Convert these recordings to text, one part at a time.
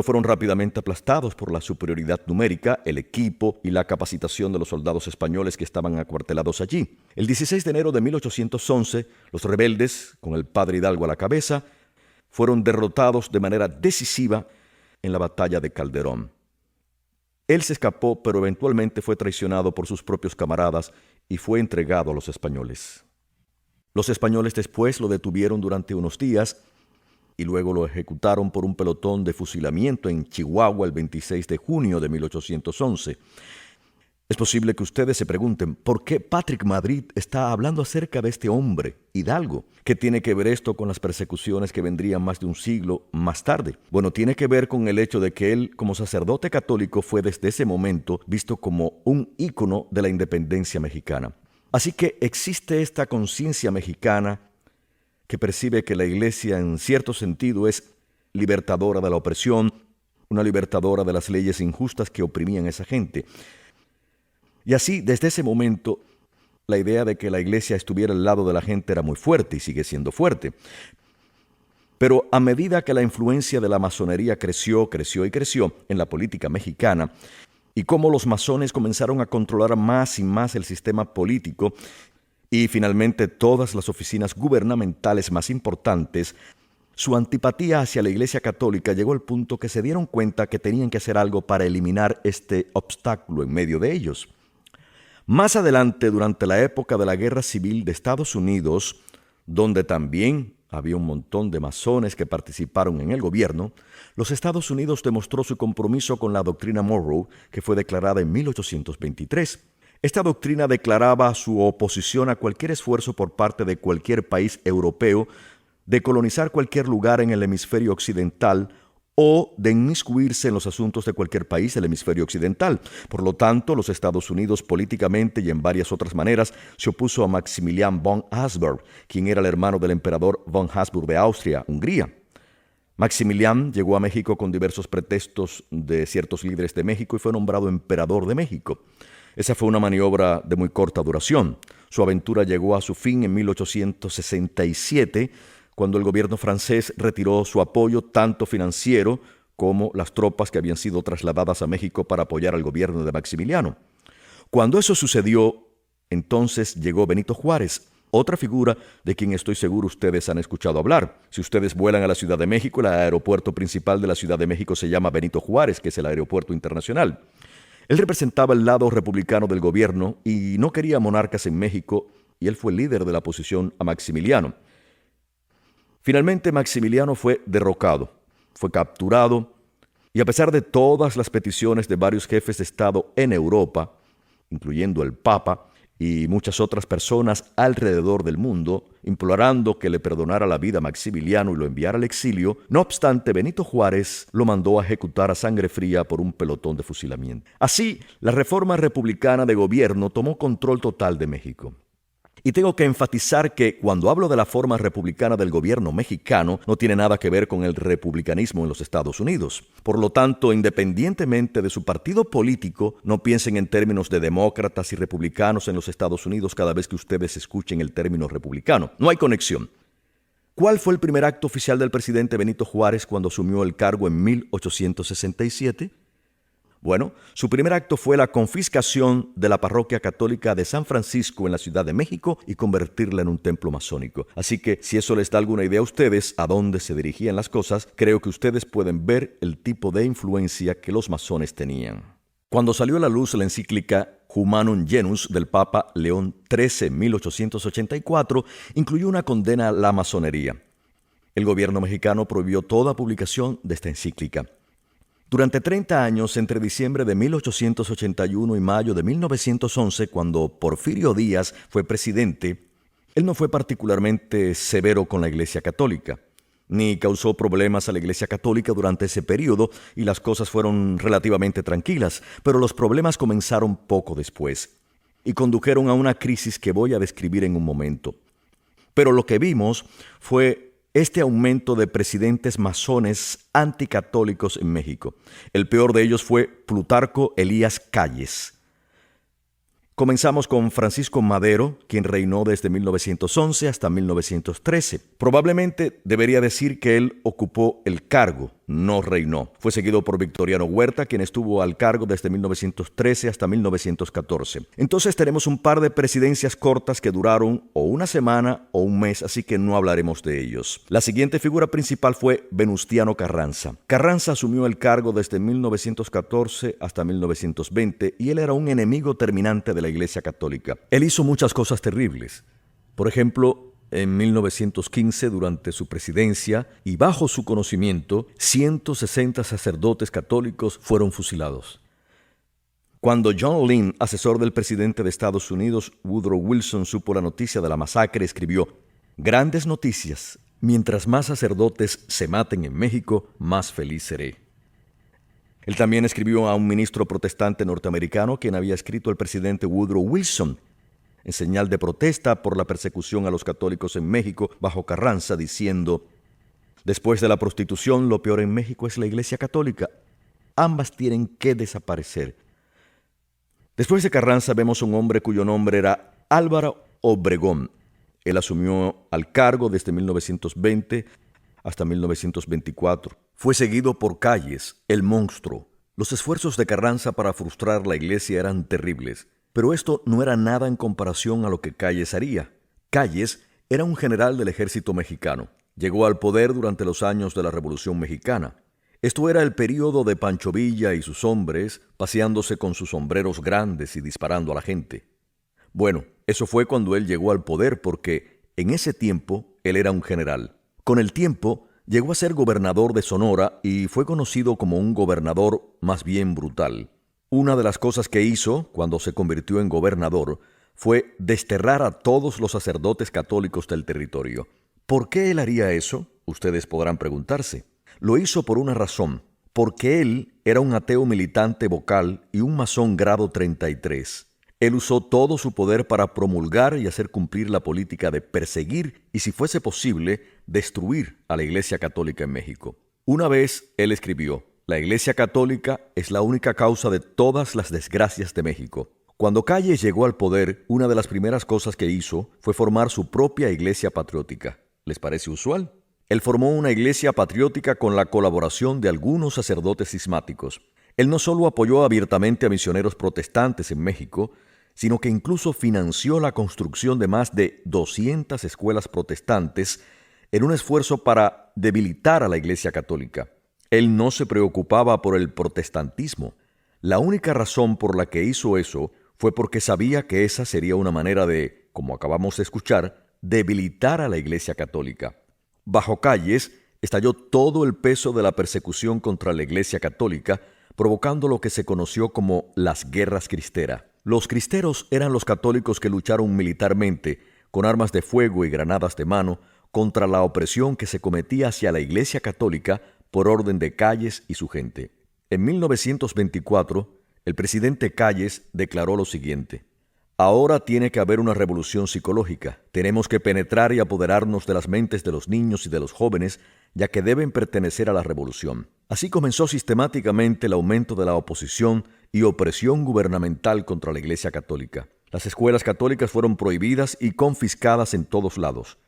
fueron rápidamente aplastados por la superioridad numérica, el equipo y la capacitación de los soldados españoles que estaban acuartelados allí. El 16 de enero de 1811, los rebeldes, con el padre Hidalgo a la cabeza, fueron derrotados de manera decisiva en la batalla de Calderón. Él se escapó, pero eventualmente fue traicionado por sus propios camaradas y fue entregado a los españoles. Los españoles después lo detuvieron durante unos días y luego lo ejecutaron por un pelotón de fusilamiento en Chihuahua el 26 de junio de 1811. Es posible que ustedes se pregunten, ¿por qué Patrick Madrid está hablando acerca de este hombre, Hidalgo? ¿Qué tiene que ver esto con las persecuciones que vendrían más de un siglo más tarde? Bueno, tiene que ver con el hecho de que él, como sacerdote católico, fue desde ese momento visto como un ícono de la independencia mexicana. Así que existe esta conciencia mexicana que percibe que la Iglesia en cierto sentido es libertadora de la opresión, una libertadora de las leyes injustas que oprimían a esa gente. Y así, desde ese momento, la idea de que la Iglesia estuviera al lado de la gente era muy fuerte y sigue siendo fuerte. Pero a medida que la influencia de la masonería creció en la política mexicana, y cómo los masones comenzaron a controlar más y más el sistema político, y finalmente todas las oficinas gubernamentales más importantes, su antipatía hacia la Iglesia Católica llegó al punto que se dieron cuenta que tenían que hacer algo para eliminar este obstáculo en medio de ellos. Más adelante, durante la época de la Guerra Civil de Estados Unidos, donde también había un montón de masones que participaron en el gobierno, los Estados Unidos demostró su compromiso con la doctrina Monroe, que fue declarada en 1823. Esta doctrina declaraba su oposición a cualquier esfuerzo por parte de cualquier país europeo de colonizar cualquier lugar en el hemisferio occidental o de inmiscuirse en los asuntos de cualquier país del hemisferio occidental. Por lo tanto, los Estados Unidos políticamente y en varias otras maneras se opuso a Maximilian von Habsburg, quien era el hermano del emperador von Habsburg de Austria-Hungría. Maximilian llegó a México con diversos pretextos de ciertos líderes de México y fue nombrado emperador de México. Esa fue una maniobra de muy corta duración. Su aventura llegó a su fin en 1867, cuando el gobierno francés retiró su apoyo tanto financiero como las tropas que habían sido trasladadas a México para apoyar al gobierno de Maximiliano. Cuando eso sucedió, entonces llegó Benito Juárez, otra figura de quien estoy seguro ustedes han escuchado hablar. Si ustedes vuelan a la Ciudad de México, el aeropuerto principal de la Ciudad de México se llama Benito Juárez, que es el aeropuerto internacional. Él representaba el lado republicano del gobierno y no quería monarcas en México, y él fue el líder de la oposición a Maximiliano. Finalmente, Maximiliano fue derrocado, fue capturado, y a pesar de todas las peticiones de varios jefes de Estado en Europa, incluyendo el Papa y muchas otras personas alrededor del mundo, implorando que le perdonara la vida a Maximiliano y lo enviara al exilio, no obstante, Benito Juárez lo mandó a ejecutar a sangre fría por un pelotón de fusilamiento. Así, la reforma republicana de gobierno tomó control total de México. Y tengo que enfatizar que cuando hablo de la forma republicana del gobierno mexicano, no tiene nada que ver con el republicanismo en los Estados Unidos. Por lo tanto, independientemente de su partido político, no piensen en términos de demócratas y republicanos en los Estados Unidos cada vez que ustedes escuchen el término republicano. No hay conexión. ¿Cuál fue el primer acto oficial del presidente Benito Juárez cuando asumió el cargo en 1867? Bueno, su primer acto fue la confiscación de la parroquia católica de San Francisco en la Ciudad de México y convertirla en un templo masónico. Así que, si eso les da alguna idea a ustedes a dónde se dirigían las cosas, creo que ustedes pueden ver el tipo de influencia que los masones tenían. Cuando salió a la luz la encíclica Humanum Genus del Papa León XIII en 1884, incluyó una condena a la masonería. El gobierno mexicano prohibió toda publicación de esta encíclica. Durante 30 años, entre diciembre de 1881 y mayo de 1911, cuando Porfirio Díaz fue presidente, él no fue particularmente severo con la Iglesia Católica, ni causó problemas a la Iglesia Católica durante ese periodo, y las cosas fueron relativamente tranquilas, pero los problemas comenzaron poco después y condujeron a una crisis que voy a describir en un momento. Pero lo que vimos fue este aumento de presidentes masones anticatólicos en México. El peor de ellos fue Plutarco Elías Calles. Comenzamos con Francisco Madero, quien reinó desde 1911 hasta 1913. Probablemente debería decir que él ocupó el cargo, no reinó. Fue seguido por Victoriano Huerta, quien estuvo al cargo desde 1913 hasta 1914. Entonces tenemos un par de presidencias cortas que duraron o una semana o un mes, así que no hablaremos de ellos. La siguiente figura principal fue Venustiano Carranza. Carranza asumió el cargo desde 1914 hasta 1920 y él era un enemigo terminante de la Iglesia Católica. Él hizo muchas cosas terribles. Por ejemplo, en 1915, durante su presidencia y bajo su conocimiento, 160 sacerdotes católicos fueron fusilados. Cuando John Lynn, asesor del presidente de Estados Unidos, Woodrow Wilson, supo la noticia de la masacre, escribió: «Grandes noticias. Mientras más sacerdotes se maten en México, más feliz seré». Él también escribió a un ministro protestante norteamericano, quien había escrito al presidente Woodrow Wilson, en señal de protesta por la persecución a los católicos en México bajo Carranza, diciendo: «Después de la prostitución, lo peor en México es la Iglesia Católica. Ambas tienen que desaparecer». Después de Carranza vemos un hombre cuyo nombre era Álvaro Obregón. Él asumió al cargo desde 1920 hasta 1924. Fue seguido por Calles, el monstruo. Los esfuerzos de Carranza para frustrar la Iglesia eran terribles, pero esto no era nada en comparación a lo que Calles haría. Calles era un general del ejército mexicano. Llegó al poder durante los años de la Revolución Mexicana. Esto era el período de Pancho Villa y sus hombres paseándose con sus sombreros grandes y disparando a la gente. Bueno, eso fue cuando él llegó al poder, porque en ese tiempo él era un general. Con el tiempo llegó a ser gobernador de Sonora y fue conocido como un gobernador más bien brutal. Una de las cosas que hizo cuando se convirtió en gobernador fue desterrar a todos los sacerdotes católicos del territorio. ¿Por qué él haría eso? Ustedes podrán preguntarse. Lo hizo por una razón, porque él era un ateo militante vocal y un masón grado 33. Él usó todo su poder para promulgar y hacer cumplir la política de perseguir y, si fuese posible, destruir a la Iglesia Católica en México. Una vez él escribió: «La Iglesia Católica es la única causa de todas las desgracias de México». Cuando Calles llegó al poder, una de las primeras cosas que hizo fue formar su propia iglesia patriótica. ¿Les parece usual? Él formó una iglesia patriótica con la colaboración de algunos sacerdotes cismáticos. Él no solo apoyó abiertamente a misioneros protestantes en México, sino que incluso financió la construcción de más de 200 escuelas protestantes en un esfuerzo para debilitar a la Iglesia Católica. Él no se preocupaba por el protestantismo. La única razón por la que hizo eso fue porque sabía que esa sería una manera de, como acabamos de escuchar, debilitar a la Iglesia Católica. Bajo Calles estalló todo el peso de la persecución contra la Iglesia Católica, provocando lo que se conoció como las Guerras Cristeras. Los cristeros eran los católicos que lucharon militarmente, con armas de fuego y granadas de mano, contra la opresión que se cometía hacia la Iglesia Católica por orden de Calles y su gente. En 1924, el presidente Calles declaró lo siguiente: «Ahora tiene que haber una revolución psicológica. Tenemos que penetrar y apoderarnos de las mentes de los niños y de los jóvenes, ya que deben pertenecer a la revolución». Así comenzó sistemáticamente el aumento de la oposición y opresión gubernamental contra la Iglesia Católica. Las escuelas católicas fueron prohibidas y confiscadas en todos lados.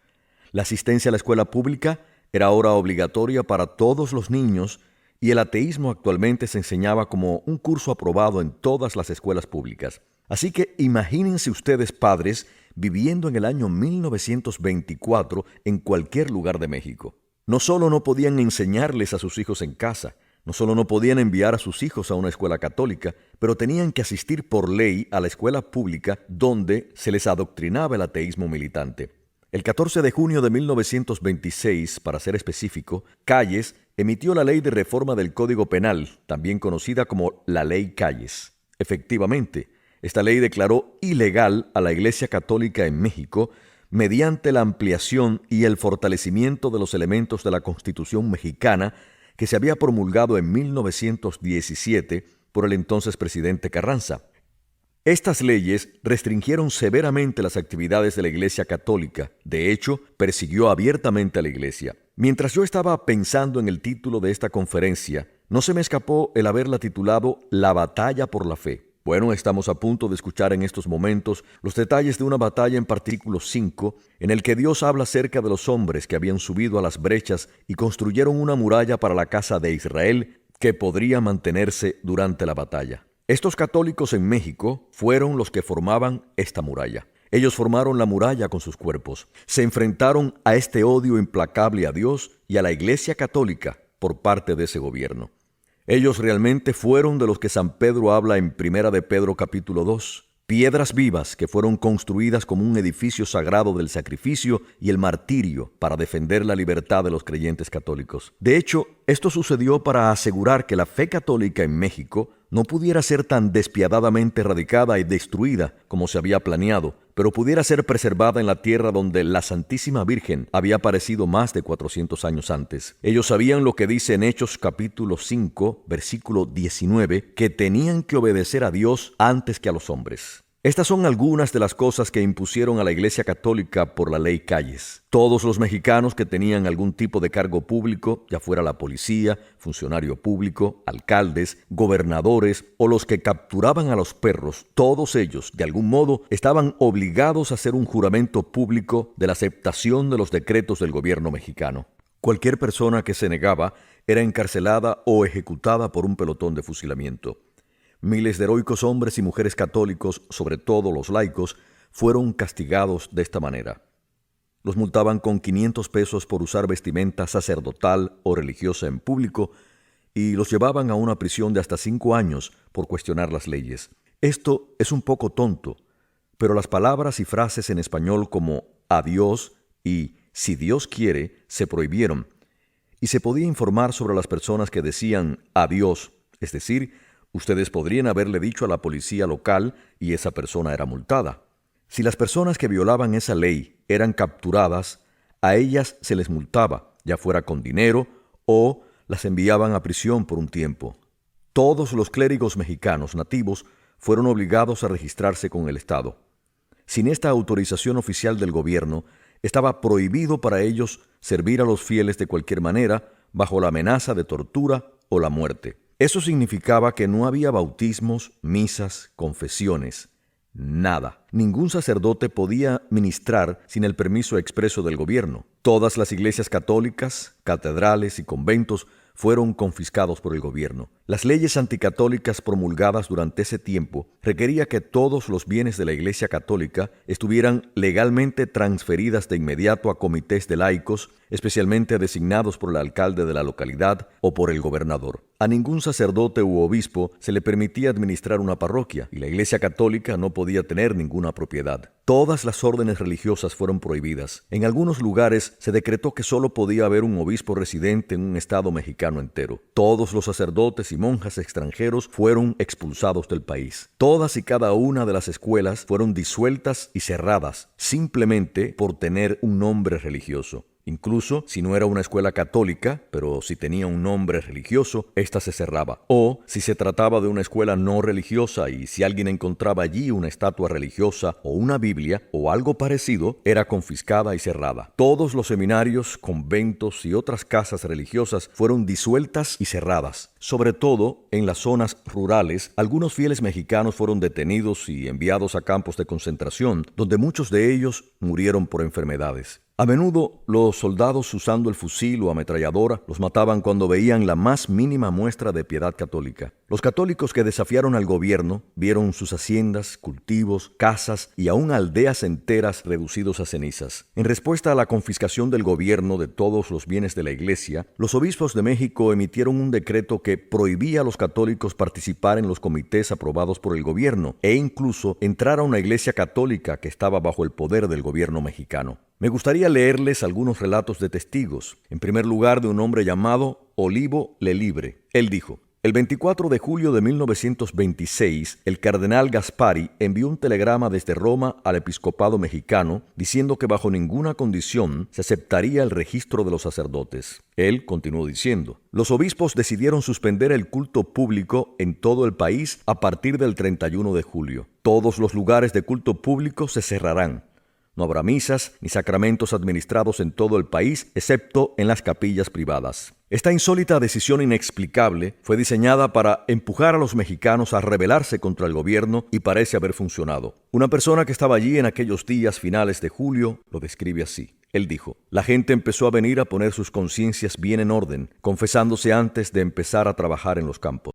La asistencia a la escuela pública era ahora obligatoria para todos los niños y el ateísmo actualmente se enseñaba como un curso aprobado en todas las escuelas públicas. Así que imagínense ustedes, padres, viviendo en el año 1924 en cualquier lugar de México. No solo no podían enseñarles a sus hijos en casa, no solo no podían enviar a sus hijos a una escuela católica, pero tenían que asistir por ley a la escuela pública donde se les adoctrinaba el ateísmo militante. El 14 de junio de 1926, para ser específico, Calles emitió la Ley de Reforma del Código Penal, también conocida como la Ley Calles. Efectivamente, esta ley declaró ilegal a la Iglesia Católica en México mediante la ampliación y el fortalecimiento de los elementos de la Constitución mexicana que se había promulgado en 1917 por el entonces presidente Carranza. Estas leyes restringieron severamente las actividades de la Iglesia Católica. De hecho, persiguió abiertamente a la Iglesia. Mientras yo estaba pensando en el título de esta conferencia, no se me escapó el haberla titulado La batalla por la fe. Bueno, estamos a punto de escuchar en estos momentos los detalles de una batalla en artículo 5, en el que Dios habla acerca de los hombres que habían subido a las brechas y construyeron una muralla para la casa de Israel que podría mantenerse durante la batalla. Estos católicos en México fueron los que formaban esta muralla. Ellos formaron la muralla con sus cuerpos. Se enfrentaron a este odio implacable a Dios y a la Iglesia Católica por parte de ese gobierno. Ellos realmente fueron de los que San Pedro habla en 1 de Pedro capítulo 2. Piedras vivas que fueron construidas como un edificio sagrado del sacrificio y el martirio para defender la libertad de los creyentes católicos. De hecho, esto sucedió para asegurar que la fe católica en México no pudiera ser tan despiadadamente erradicada y destruida como se había planeado, pero pudiera ser preservada en la tierra donde la Santísima Virgen había aparecido más de 400 años antes. Ellos sabían lo que dice en Hechos capítulo 5, versículo 19, que tenían que obedecer a Dios antes que a los hombres. Estas son algunas de las cosas que impusieron a la Iglesia Católica por la ley Calles. Todos los mexicanos que tenían algún tipo de cargo público, ya fuera la policía, funcionario público, alcaldes, gobernadores o los que capturaban a los perros, todos ellos, de algún modo, estaban obligados a hacer un juramento público de la aceptación de los decretos del gobierno mexicano. Cualquier persona que se negaba era encarcelada o ejecutada por un pelotón de fusilamiento. Miles de heroicos hombres y mujeres católicos, sobre todo los laicos, fueron castigados de esta manera. Los multaban con 500 pesos por usar vestimenta sacerdotal o religiosa en público y los llevaban a una prisión de hasta 5 años por cuestionar las leyes. Esto es un poco tonto, pero las palabras y frases en español como adiós y si Dios quiere se prohibieron y se podía informar sobre las personas que decían adiós, es decir, ustedes podrían haberle dicho a la policía local y esa persona era multada. Si las personas que violaban esa ley eran capturadas, a ellas se les multaba, ya fuera con dinero o las enviaban a prisión por un tiempo. Todos los clérigos mexicanos nativos fueron obligados a registrarse con el Estado. Sin esta autorización oficial del gobierno, estaba prohibido para ellos servir a los fieles de cualquier manera, bajo la amenaza de tortura o la muerte. Eso significaba que no había bautismos, misas, confesiones, nada. Ningún sacerdote podía ministrar sin el permiso expreso del gobierno. Todas las iglesias católicas, catedrales y conventos fueron confiscados por el gobierno. Las leyes anticatólicas promulgadas durante ese tiempo requería que todos los bienes de la Iglesia Católica estuvieran legalmente transferidas de inmediato a comités de laicos, especialmente designados por el alcalde de la localidad o por el gobernador. A ningún sacerdote u obispo se le permitía administrar una parroquia y la Iglesia Católica no podía tener ninguna propiedad. Todas las órdenes religiosas fueron prohibidas. En algunos lugares se decretó que solo podía haber un obispo residente en un estado mexicano entero. Todos los sacerdotes y monjas extranjeros fueron expulsados del país. Todas y cada una de las escuelas fueron disueltas y cerradas, simplemente por tener un nombre religioso. Incluso si no era una escuela católica, pero si tenía un nombre religioso, ésta se cerraba. O si se trataba de una escuela no religiosa y si alguien encontraba allí una estatua religiosa o una Biblia o algo parecido, era confiscada y cerrada. Todos los seminarios, conventos y otras casas religiosas fueron disueltas y cerradas. Sobre todo en las zonas rurales, algunos fieles mexicanos fueron detenidos y enviados a campos de concentración, donde muchos de ellos murieron por enfermedades. A menudo, los soldados usando el fusil o ametralladora los mataban cuando veían la más mínima muestra de piedad católica. Los católicos que desafiaron al gobierno vieron sus haciendas, cultivos, casas y aún aldeas enteras reducidos a cenizas. En respuesta a la confiscación del gobierno de todos los bienes de la Iglesia, los obispos de México emitieron un decreto que prohibía a los católicos participar en los comités aprobados por el gobierno e incluso entrar a una iglesia católica que estaba bajo el poder del gobierno mexicano. Me gustaría leerles algunos relatos de testigos. En primer lugar, de un hombre llamado Olivo Lelibre. Él dijo: el 24 de julio de 1926, el cardenal Gaspari envió un telegrama desde Roma al episcopado mexicano diciendo que bajo ninguna condición se aceptaría el registro de los sacerdotes. Él continuó diciendo: los obispos decidieron suspender el culto público en todo el país a partir del 31 de julio. Todos los lugares de culto público se cerrarán. No habrá misas ni sacramentos administrados en todo el país, excepto en las capillas privadas. Esta insólita decisión inexplicable fue diseñada para empujar a los mexicanos a rebelarse contra el gobierno y parece haber funcionado. Una persona que estaba allí en aquellos días finales de julio lo describe así. Él dijo: la gente empezó a venir a poner sus conciencias bien en orden, confesándose antes de empezar a trabajar en los campos.